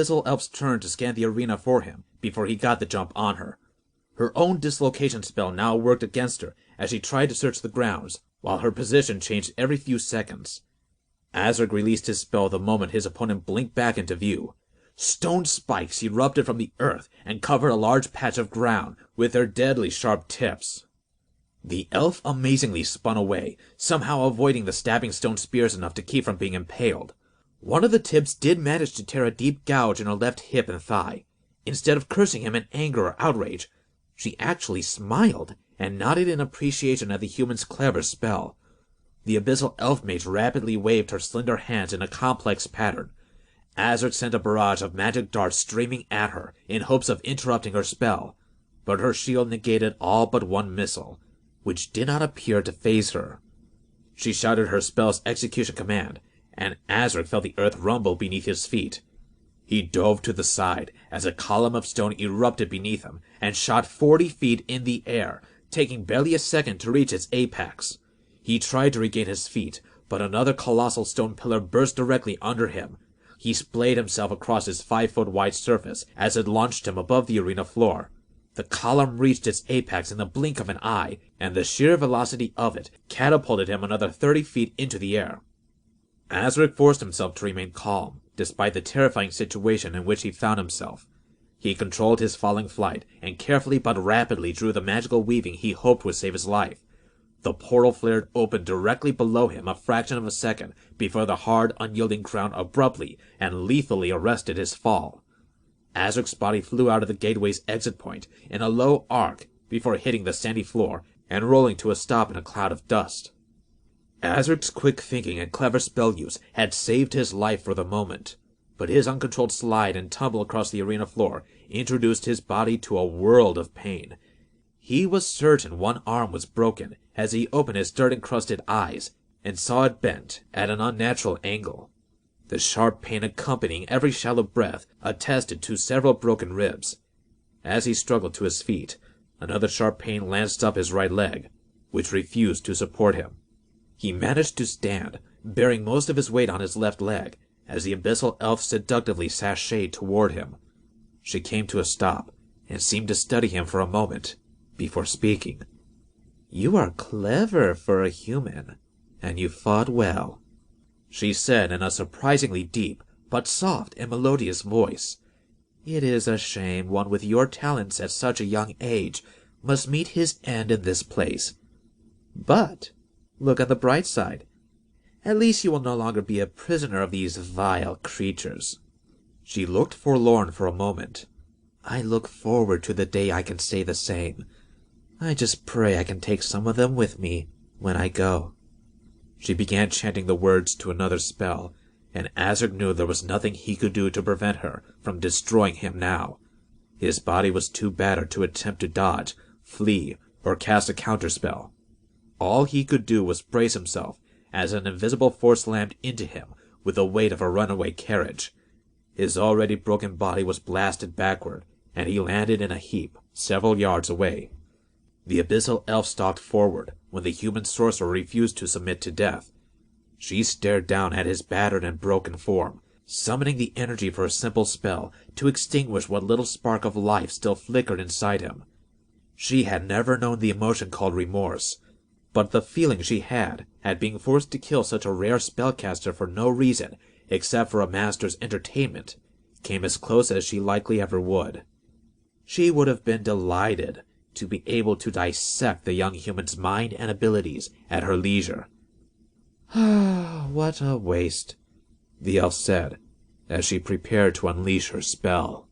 Abyssal Elf's turn to scan the arena for him before he got the jump on her. Her own dislocation spell now worked against her as she tried to search the grounds, while her position changed every few seconds. Azerick released his spell the moment his opponent blinked back into view. Stone spikes erupted from the earth and covered a large patch of ground with their deadly sharp tips. The elf amazingly spun away, somehow avoiding the stabbing stone spears enough to keep from being impaled. One of the tips did manage to tear a deep gouge in her left hip and thigh. Instead of cursing him in anger or outrage, she actually smiled and nodded in appreciation at the human's clever spell. The abyssal elf mage rapidly waved her slender hands in a complex pattern. Azerick sent a barrage of magic darts streaming at her in hopes of interrupting her spell, but her shield negated all but one missile, which did not appear to faze her. She shouted her spell's execution command, and Azerick felt the earth rumble beneath his feet. He dove to the side as a column of stone erupted beneath him and shot 40 feet in the air, taking barely a second to reach its apex. He tried to regain his feet, but another colossal stone pillar burst directly under him. He splayed himself across its 5-foot-wide surface as it launched him above the arena floor. The column reached its apex in the blink of an eye, and the sheer velocity of it catapulted him another 30 feet into the air. Azerick forced himself to remain calm, despite the terrifying situation in which he found himself. He controlled his falling flight and carefully but rapidly drew the magical weaving he hoped would save his life. The portal flared open directly below him a fraction of a second before the hard, unyielding ground abruptly and lethally arrested his fall. Azerick's body flew out of the gateway's exit point in a low arc before hitting the sandy floor and rolling to a stop in a cloud of dust. Azerick's quick thinking and clever spell use had saved his life for the moment, but his uncontrolled slide and tumble across the arena floor introduced his body to a world of pain. He was certain one arm was broken as he opened his dirt-encrusted eyes and saw it bent at an unnatural angle. The sharp pain accompanying every shallow breath attested to several broken ribs. As he struggled to his feet, another sharp pain lanced up his right leg, which refused to support him. He managed to stand, bearing most of his weight on his left leg, as the abyssal elf seductively sashayed toward him. She came to a stop and seemed to study him for a moment before speaking. "You are clever for a human, and you fought well," she said in a surprisingly deep but soft and melodious voice. "It is a shame one with your talents at such a young age must meet his end in this place. But look on the bright side. At least you will no longer be a prisoner of these vile creatures." She looked forlorn for a moment. "I look forward to the day I can say the same. I just pray I can take some of them with me when I go." She began chanting the words to another spell, and Azerick knew there was nothing he could do to prevent her from destroying him now. His body was too battered to attempt to dodge, flee, or cast a counterspell. All he could do was brace himself as an invisible force slammed into him with the weight of a runaway carriage. His already broken body was blasted backward, and he landed in a heap several yards away. The abyssal elf stalked forward when the human sorcerer refused to submit to death. She stared down at his battered and broken form, summoning the energy for a simple spell to extinguish what little spark of life still flickered inside him. She had never known the emotion called remorse, but the feeling she had at being forced to kill such a rare spellcaster for no reason except for a master's entertainment came as close as she likely ever would. She would have been delighted to be able to dissect the young human's mind and abilities at her leisure. "What a waste," the elf said, as she prepared to unleash her spell.